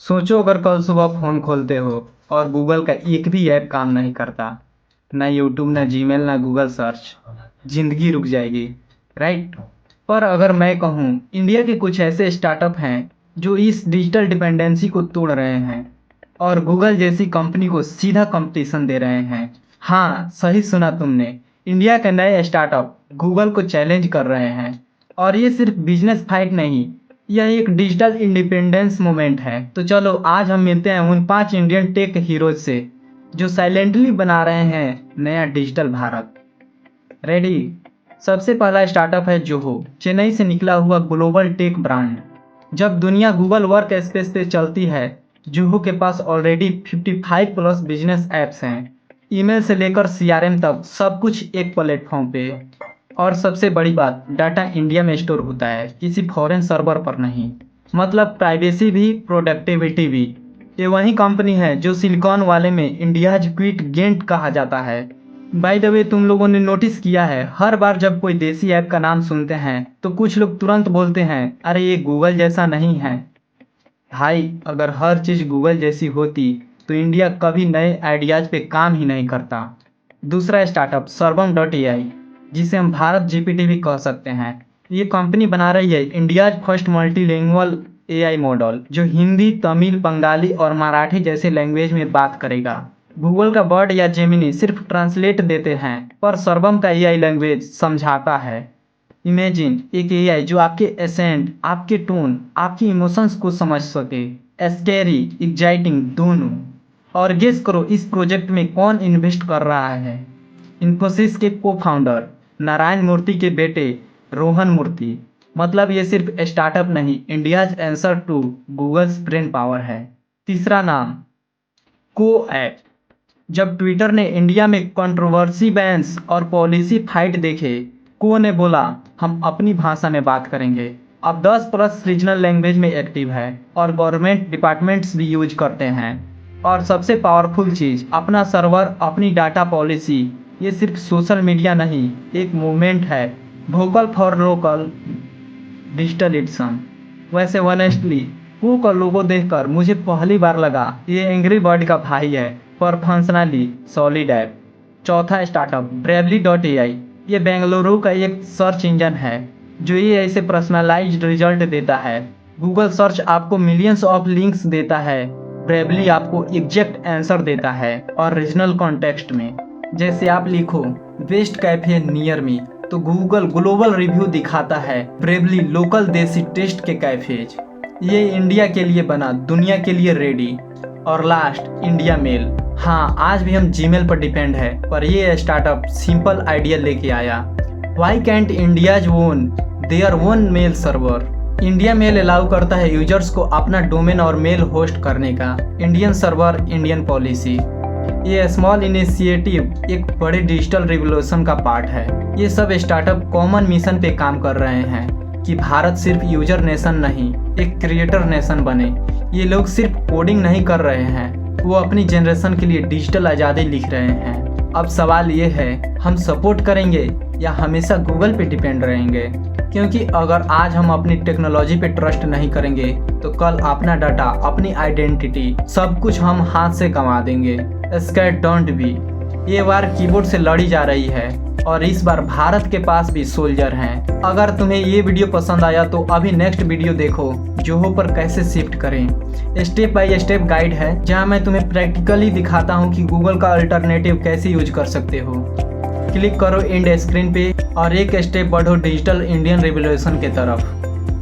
सोचो अगर कल सुबह फ़ोन खोलते हो और गूगल का एक भी ऐप काम नहीं करता, ना यूट्यूब, ना जीमेल, ना गूगल सर्च, जिंदगी रुक जाएगी, राइट? पर अगर मैं कहूँ, इंडिया के कुछ ऐसे स्टार्टअप हैं जो इस डिजिटल डिपेंडेंसी को तोड़ रहे हैं और गूगल जैसी कंपनी को सीधा कंपटीशन दे रहे हैं। हाँ, सही सुना तुमने। इंडिया के नए स्टार्टअप गूगल को चैलेंज कर रहे हैं और ये सिर्फ बिजनेस फाइट नहीं, यह एक डिजिटल इंडिपेंडेंस मूवमेंट है। तो चलो आज हम मिलते हैं उन 5 इंडियन टेक हीरोज से जो साइलेंटली बना रहे हैं नया डिजिटल भारत। रेडी? सबसे पहला स्टार्टअप है जोहो, चेन्नई से निकला हुआ ग्लोबल टेक ब्रांड। जब दुनिया गूगल वर्क स्पेस पे चलती है, जोहो के पास ऑलरेडी 55 प्लस बिजनेस ऐप्स हैं। ईमेल से लेकर सीआरएम तक सब कुछ एक प्लेटफॉर्म पे। और सबसे बड़ी बात, डाटा इंडिया में स्टोर होता है, किसी फॉरेन सर्वर पर नहीं। मतलब प्राइवेसी भी, प्रोडक्टिविटी भी। ये वही कंपनी है जो सिलिकॉन वाले में इंडियाज क्विक गेंट कहा जाता है। बाय द वे, तुम लोगों ने नोटिस किया है, हर बार जब कोई देसी ऐप का नाम सुनते हैं तो कुछ लोग तुरंत बोलते हैं, अरे ये गूगल जैसा नहीं है। भाई, अगर हर चीज़ गूगल जैसी होती तो इंडिया कभी नए आइडियाज़ पे काम ही नहीं करता। दूसरा स्टार्टअप सर्वम.ai, जिसे हम भारत जीपीटी भी कह सकते हैं। ये कंपनी बना रही है India's first multilingual AI model जो हिंदी, तमिल, बंगाली और मराठी जैसे लैंग्वेज में बात करेगा। गूगल का बर्ड या जेमिनी सिर्फ ट्रांसलेट देते हैं, पर सर्वम का एआई लैंग्वेज समझाता है। इमेजिन एक एआई जो आपके एसेंट, आपके टोन, आपकी इमोशंस को समझ सके। स्कैरी, एक्साइटिंग दोनों। और गेस करो इस प्रोजेक्ट में कौन इन्वेस्ट कर रहा है? इन्फोसिस के को फाउंडर नारायण मूर्ति के बेटे रोहन मूर्ति। मतलब ये सिर्फ स्टार्टअप नहीं, India's answer to Google's brain power है। तीसरा नाम को ऐप। जब ट्विटर ने इंडिया में कंट्रोवर्सी बैन्स और पॉलिसी फाइट देखे, को ने बोला हम अपनी भाषा में बात करेंगे। अब 10 प्लस रीजनल लैंग्वेज में एक्टिव है और गवर्नमेंट डिपार्टमेंट्स भी यूज करते हैं। और सबसे पावरफुल चीज़, अपना सर्वर, अपनी डाटा पॉलिसी। ये सिर्फ सोशल मीडिया नहीं, एक मूवमेंट है। Vocal for local digital addition. वैसे ऑनेस्टली को का लोगो देखकर मुझे पहली बार लगा ये एंग्री बर्ड का भाई है, पर फंक्शनली सॉलिड ऐप। चौथा स्टार्टअप ब्रेवली.ai, ये बेंगलुरु का एक सर्च इंजन है जो ये ऐसे पर्सनलाइज्ड रिजल्ट देता है। गूगल सर्च आपको मिलियंस ऑफ लिंक्स देता है, ब्रेवली आपको एग्जैक्ट आंसर देता है और रीजनल कॉन्टेक्स्ट में। जैसे आप लिखो बेस्ट कैफे नियर मी तो गूगल ग्लोबल रिव्यू दिखाता है, ब्रेवली लोकल देसी टेस्ट के कैफेज। ये इंडिया के लिए बना, दुनिया के लिए रेडी। और लास्ट इंडिया मेल। हाँ, आज भी हम जीमेल पर डिपेंड है, पर ये स्टार्टअप सिंपल आइडिया लेके आया। Why can't India's own their own mail server? India mail allow करता है यूजर्स को अपना डोमेन और मेल होस्ट करने का। Indian server, Indian policy. ये स्मॉल इनिशिएटिव एक बड़े डिजिटल रिवोल्यूशन का पार्ट है। ये सब स्टार्टअप कॉमन मिशन पे काम कर रहे हैं कि भारत सिर्फ यूजर नेशन नहीं, एक क्रिएटर नेशन बने। ये लोग सिर्फ कोडिंग नहीं कर रहे हैं, वो अपनी जनरेशन के लिए डिजिटल आज़ादी लिख रहे हैं। अब सवाल ये है, हम सपोर्ट करेंगे या हमेशा गूगल पे डिपेंड रहेंगे? क्योंकि अगर आज हम अपनी टेक्नोलॉजी पे ट्रस्ट नहीं करेंगे तो कल अपना डाटा, अपनी आइडेंटिटी, सब कुछ हम हाथ से कमा देंगे। Scared don't be. ये वार कीबोर्ड से लड़ी जा रही है और इस बार भारत के पास भी सोल्जर हैं। अगर तुम्हें ये वीडियो पसंद आया तो अभी नेक्स्ट वीडियो देखो, जोहो पर कैसे शिफ्ट करें। स्टेप बाय स्टेप गाइड है जहां मैं तुम्हें प्रैक्टिकली दिखाता हूं कि गूगल का अल्टरनेटिव कैसे यूज कर सकते हो। क्लिक करो एंड स्क्रीन पे और एक स्टेप बढ़ो डिजिटल इंडियन रिवॉल्यूशन के तरफ।